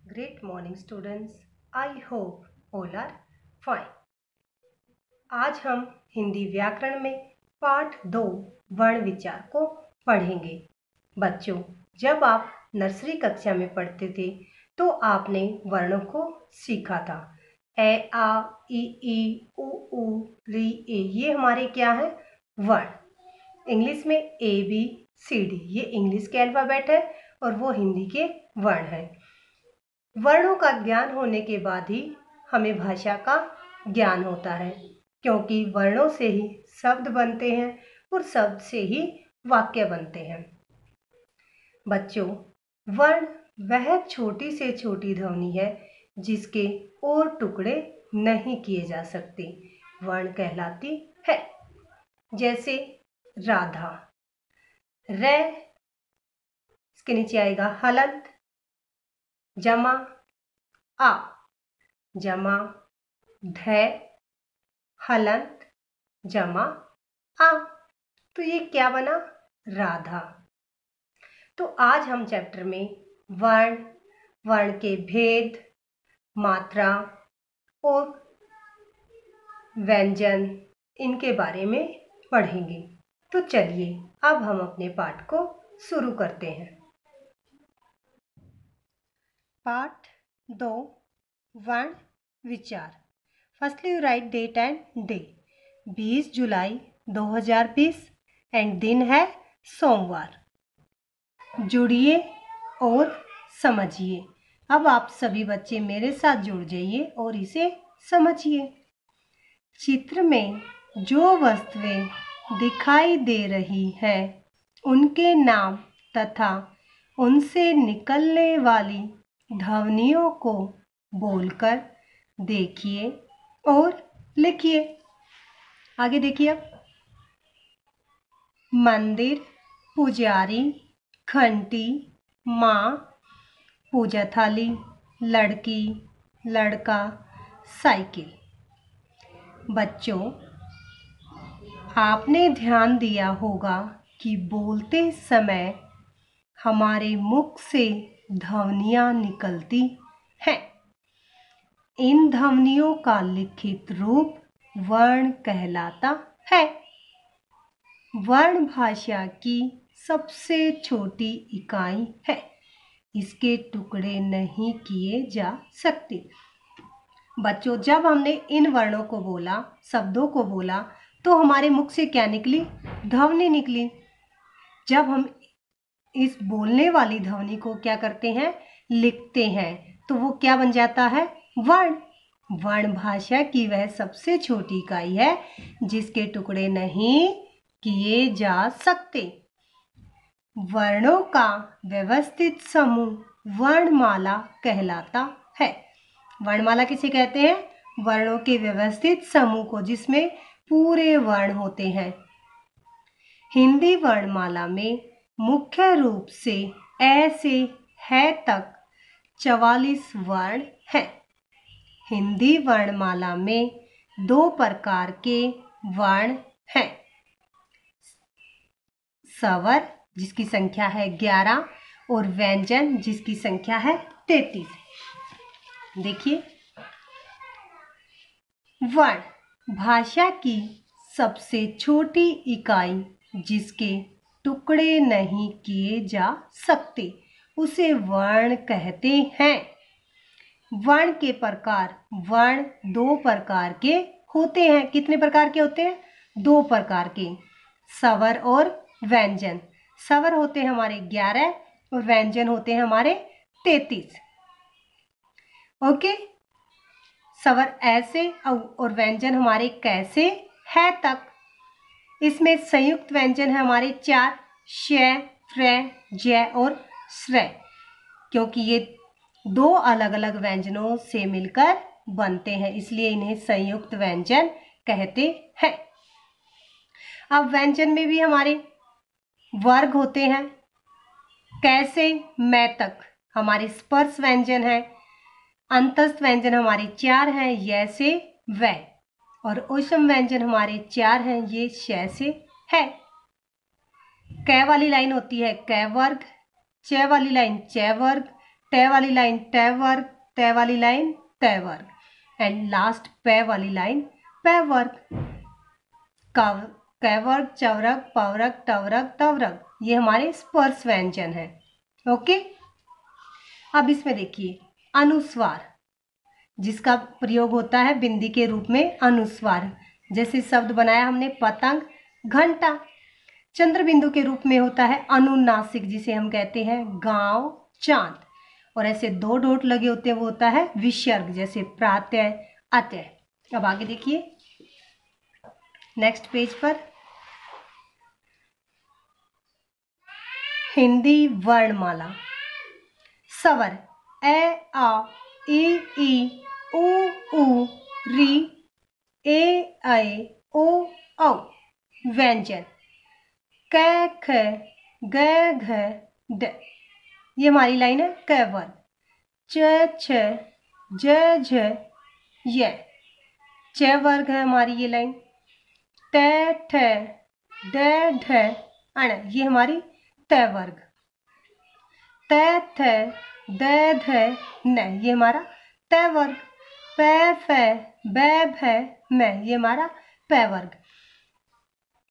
Great morning students. I hope all are fine. आज हम हिंदी व्याकरण में पाठ 2 वर्ण विचार को पढ़ेंगे। बच्चों, जब आप नर्सरी कक्षा में पढ़ते थे तो आपने वर्णों को सीखा था। ए, आ, ई, उ, री, ए, ये हमारे क्या है? वर्ण। इंग्लिश में ए, बी, सी, डी, ये इंग्लिश के अल्फाबेट है और वो हिंदी के वर्ण है। वर्णों का ज्ञान होने के बाद ही हमें भाषा का ज्ञान होता है, क्योंकि वर्णों से ही शब्द बनते हैं और शब्द से ही वाक्य बनते हैं। बच्चों, वर्ण वह छोटी से छोटी ध्वनि है जिसके और टुकड़े नहीं किए जा सकते, वर्ण कहलाती है। जैसे राधा, रे, इसके नीचे आएगा हलंत, जमा आ, जमा धै, हलंत, जमा आ, तो ये क्या बना? राधा। तो आज हम चैप्टर में वर्ण, वर्ण के भेद, मात्रा और व्यंजन, इनके बारे में पढ़ेंगे। तो चलिए अब हम अपने पाठ को शुरू करते हैं। पाठ 2 वर्ण विचार। Firstly you write date and day. 20 जुलाई 2020 एंड दिन है सोमवार। जुड़िए और समझिए। अब आप सभी बच्चे मेरे साथ जुड़ जाइए और इसे समझिए। चित्र में जो वस्तुएं दिखाई दे रही हैं उनके नाम तथा उनसे निकलने वाली ध्वनियों को बोलकर देखिए और लिखिए। आगे देखिए अब। मंदिर, पुजारी, घंटी, माँ, पूजा थाली, लड़की, लड़का, साइकिल। बच्चों, आपने ध्यान दिया होगा कि बोलते समय हमारे मुख से ध्वनियाँ निकलती हैं। इन ध्वनियों का लिखित रूप वर्ण कहलाता है। वर्ण भाषा की सबसे छोटी इकाई है। इसके टुकड़े नहीं किए जा सकते। बच्चों, जब हमने इन वर्णों को बोला, शब्दों को बोला, तो हमारे मुख से क्या निकली? ध्वनि निकली। जब हम इस बोलने वाली ध्वनि को क्या करते हैं? लिखते हैं, तो वो क्या बन जाता है? वर्ण। वर्ण भाषा की वह सबसे छोटी इकाई है जिसके टुकड़े नहीं किए जा सकते। वर्णों का व्यवस्थित समूह वर्णमाला कहलाता है। वर्णमाला किसे कहते हैं? वर्णों के व्यवस्थित समूह को, जिसमें पूरे वर्ण होते हैं। हिंदी वर्णमाला में मुख्य रूप से ए से है तक 44 वर्ण हैं। हिंदी वर्णमाला में 2 प्रकार के वर्ण हैं। स्वर, जिसकी संख्या है 11, और व्यंजन, जिसकी संख्या है 33। देखिए, वर्ण भाषा की सबसे छोटी इकाई जिसके टुकड़े नहीं किए जा सकते, उसे वर्ण कहते हैं। वर्ण के प्रकार, वर्ण 2 प्रकार के होते हैं। कितने प्रकार के होते हैं? 2 प्रकार के, स्वर और व्यंजन। स्वर होते हैं हमारे 11 और व्यंजन होते हैं हमारे 33। ओके, स्वर ऐसे और व्यंजन हमारे कैसे है तक। इसमें संयुक्त व्यंजन है हमारे 4, श, फ्र, ज और स्र, क्योंकि ये 2 अलग अलग व्यंजनों से मिलकर बनते हैं, इसलिए इन्हें संयुक्त व्यंजन कहते हैं। अब व्यंजन में भी हमारे वर्ग होते हैं। कैसे? मैं तक हमारे स्पर्श व्यंजन है। अंतस्थ व्यंजन हमारे 4 हैं, य से व, और ऊष्म व्यंजन हमारे 4 हैं, ये श से है। क वाली लाइन होती है क वर्ग, च वाली लाइन च वर्ग, टे वाली लाइन टे वर्ग, टे वाली लाइन ते वर्ग, एंड लास्ट पे वाली लाइन पे वर्ग। कै वर्ग, चौवर्ग, पवर्ग, टवर्ग, तवर्ग, ये हमारे स्पर्श व्यंजन है। ओके, अब इसमें देखिए अनुस्वार, जिसका प्रयोग होता है बिंदी के रूप में, अनुस्वार। जैसे शब्द बनाया हमने पतंग, घंटा। चंद्र बिंदु के रूप में होता है अनुनासिक, जिसे हम कहते हैं गांव, चांद। और ऐसे दो डॉट लगे होते हैं वो होता है विसर्ग, जैसे प्रातः, अतः। अब आगे देखिए नेक्स्ट पेज पर हिंदी वर्णमाला। स्वर ए आ ई ई उ ऊ री ए ऐ ओ औ। व्यंजन क ख ग घ ड, ये हमारी लाइन है क वर्ग। च छ ज झ य, च वर्ग है हमारी ये लाइन। ट ठ ड ढ अण, ये हमारी त वर्ग। त थ द ध न, ये हमारा त वर्ग। प फ ब भ म, ये हमारा प वर्ग।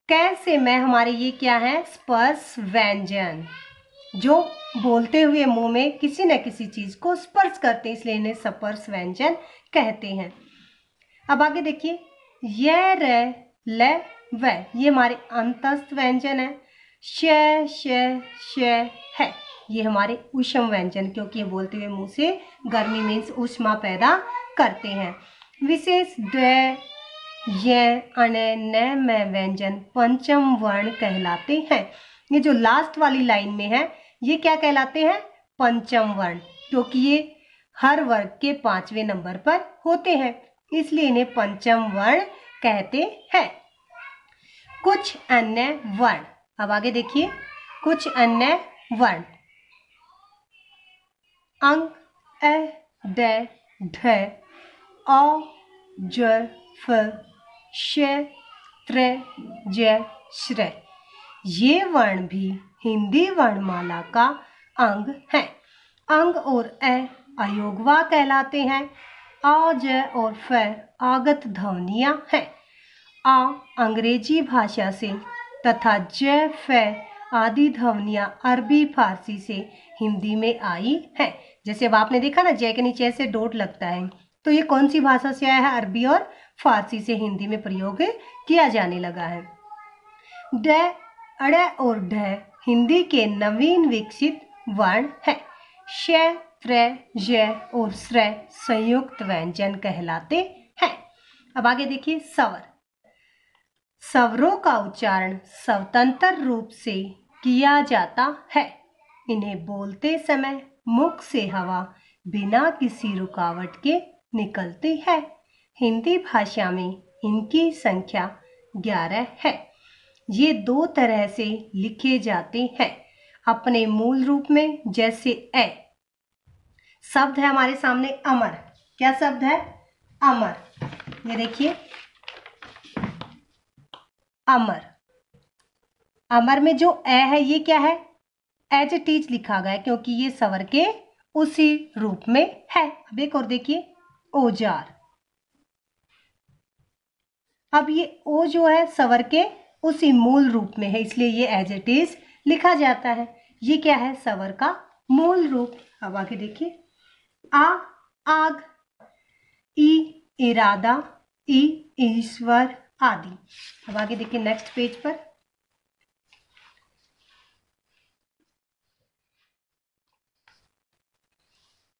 कैसे में हमारे ये क्या है, स्पर्श व्यंजन, जो बोलते हुए मुंह में किसी न किसी चीज को स्पर्श करते हैं, इसलिए इन्हें स्पर्श व्यंजन कहते हैं। अब आगे देखिए य र ल व, ये हमारे अंतस्थ व्यंजन है। श श श है, ये हमारे ऊष्म व्यंजन, क्योंकि ये बोलते हुए मुंह से गर्मी मीन्स ऊष्मा पैदा करते हैं। विशेष ड य अण न म व्यंजन पंचम वर्ण कहलाते हैं। ये जो लास्ट वाली लाइन में है ये क्या कहलाते हैं, पंचम वर्ण, क्योंकि ये हर वर्ग के 5वें नंबर पर होते हैं, इसलिए इन्हें पंचम वर्ण कहते हैं। कुछ अन्य वर्ण, अब आगे देखिए कुछ अन्य वर्ण। अंग अ ड ढ अ ज फ श त्र ज श्र, ये वर्ण भी हिंदी वर्णमाला का अंग है। अंग और अ अयोगवा कहलाते हैं। अ ज और फ आगत ध्वनियां हैं। आ अंग्रेजी भाषा से तथा ज फ आदि ध्वनियां अरबी फारसी से हिंदी में आई है। जैसे अब आपने देखा ना जय के नीचे ऐसे डॉट लगता है, तो ये कौन सी भाषा से आया है, अरबी और फारसी से हिंदी में प्रयोग किया जाने लगा है। ड अड़ और ढ हिंदी के नवीन विकसित वर्ण है। श त्र ज और श्र संयुक्त व्यंजन कहलाते हैं। अब आगे देखिए स्वर। स्वरों का उच्चारण स्वतंत्र रूप से किया जाता है। इन्हें बोलते समय मुख से हवा बिना किसी रुकावट के निकलती है। हिंदी भाषा में इनकी संख्या 11 है। ये दो तरह से लिखे जाते हैं, अपने मूल रूप में, जैसे ए शब्द है हमारे सामने अमर। क्या शब्द है, अमर। ये देखिए अमर, अमर में जो ए है ये क्या है, एज इट इज लिखा गया है, क्योंकि ये स्वर के उसी रूप में है। अब एक और देखिए औजार। अब ये ओ जो है स्वर के उसी मूल रूप में है, इसलिए ये एज इट इज लिखा जाता है। ये क्या है, स्वर का मूल रूप। अब आगे देखिए आ आग, ई इरादा, ई ईश्वर आदि। अब आगे देखिए नेक्स्ट पेज पर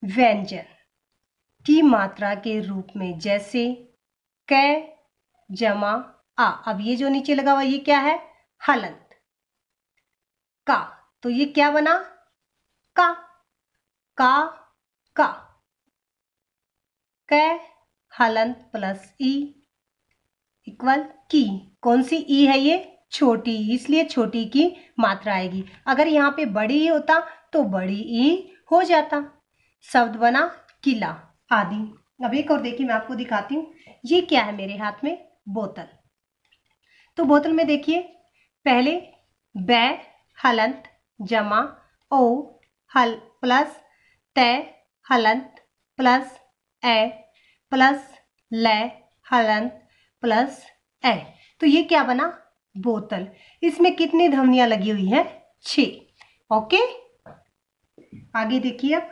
व्यंजन की मात्रा के रूप में, जैसे क जमा आ। अब ये जो नीचे लगा हुआ ये क्या है, हलंत का, तो ये क्या बना, का का क हलंत प्लस ई इक्वल की। कौन सी ई है ये, छोटी, इसलिए छोटी की मात्रा आएगी। अगर यहाँ पे बड़ी ई होता तो बड़ी ई हो जाता। शब्द बना किला आदि। अब एक और देखिए मैं आपको दिखाती हूँ, ये क्या है मेरे हाथ में, बोतल। तो बोतल में देखिए पहले बै हलंत जमा ओ हल प्लस तय हलंत प्लस ए प्लस ले हलंत प्लस ए। तो ये क्या बना? बोतल। इसमें कितनी ध्वनियां लगी हुई है? 6। ओके, आगे देखिए अब।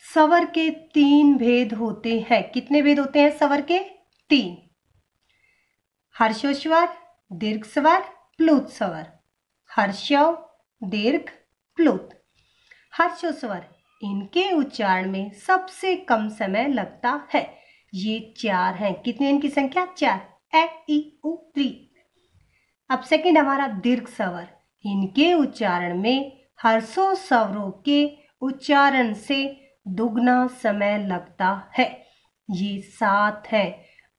स्वर के 3 भेद होते हैं। कितने भेद होते हैं स्वर के? 3। हर्षोस्वर, दीर्घ स्वर, प्लुत स्वर। हर्षव, दीर्घ, प्लुत। हर्षोस्वर, इनके उच्चारण में सबसे कम समय लगता है। ये 4 हैं। कितने इनकी संख्या? 4। ए ई उ री। अब सेकंड हमारा दीर्घ स्वर। इनके उच्चारण में हर्षों स्वरों के उच्चारण से दुगना समय लगता है। ये 7 है।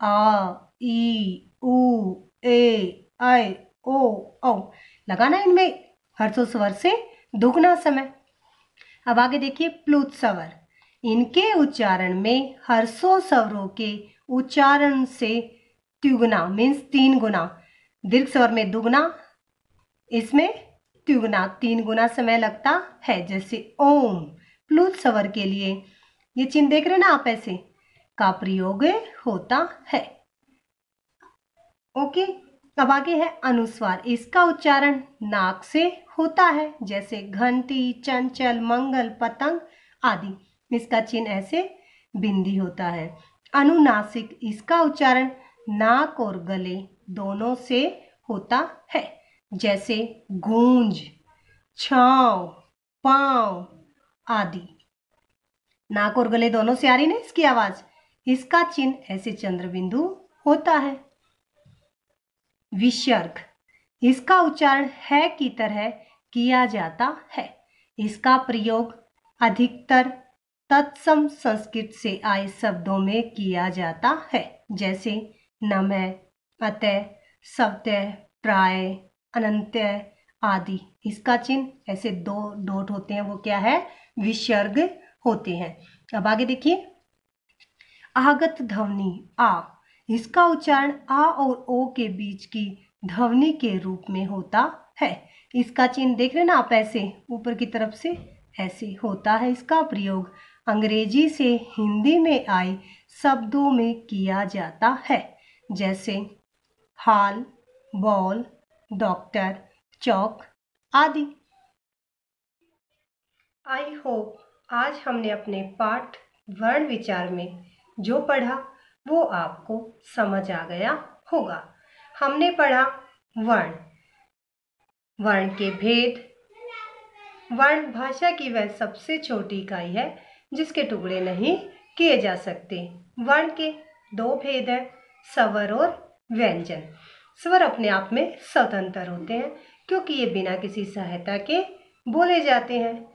आ ई उ ए ऐ ओ औ। लगाना इनमें हर्षों स्वर से दुगना समय। अब आगे देखिए प्लुत स्वर। इनके उच्चारण में हर्षों स्वरों के उच्चारण से त्रिगुना मीन्स 3 गुना। दीर्घ स्वर में दुगना, इसमें त्रिगुना 3 गुना समय लगता है। जैसे ओम। प्लुत स्वर के लिए ये चिन्ह देख रहे हैं ना आप, ऐसे का प्रयोग होता है। ओके, अब आगे है अनुस्वार। इसका उच्चारण नाक से होता है। जैसे घंटी, चंचल, मंगल, पतंग आदि। इसका चिन्ह ऐसे बिंदी होता है। अनुनासिक। इसका उच्चारण नाक और गले दोनों से होता है। जैसे गूंज, छांव, पांव आदि। नाक और गले दोनों से आ रही ना इसकी आवाज। इसका चिन्ह ऐसे चंद्रबिंदु होता है। विसर्ग। इसका उच्चारण है की तरह किया जाता है। इसका प्रयोग अधिकतर तत्सम संस्कृत से आए शब्दों में किया जाता है। जैसे नमः, अतः, सवतः, प्राय, अनंतः आदि। इसका चिन्ह ऐसे 2 डॉट होते हैं, वो क्या है? विसर्ग होते हैं। अब आगे देखिए आगत ध्वनि आ। इसका उच्चारण आ और ओ के बीच की ध्वनि के रूप में होता है। इसका चिन्ह देख रहे ना आप, ऐसे ऊपर की तरफ से ऐसे होता है। इसका प्रयोग अंग्रेजी से हिंदी में आए शब्दों में किया जाता है। जैसे हॉल, बॉल, डॉक्टर, चौक आदि। आई होप आज हमने अपने पाठ वर्ण विचार में जो पढ़ा वो आपको समझ आ गया होगा। हमने पढ़ा वर्ण, वर्ण के भेद। वर्ण भाषा की वह सबसे छोटी इकाई है जिसके टुकड़े नहीं किए जा सकते। वर्ण के 2 भेद हैं, स्वर और व्यंजन। स्वर अपने आप में स्वतंत्र होते हैं क्योंकि ये बिना किसी सहायता के बोले जाते हैं,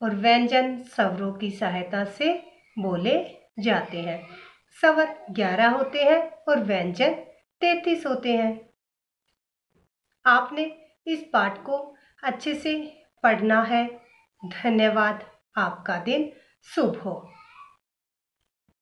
और व्यंजन स्वरों की सहायता से बोले जाते हैं। स्वर 11 होते हैं और व्यंजन 33 होते हैं। आपने इस पाठ को अच्छे से पढ़ना है। धन्यवाद। आपका दिन शुभ हो।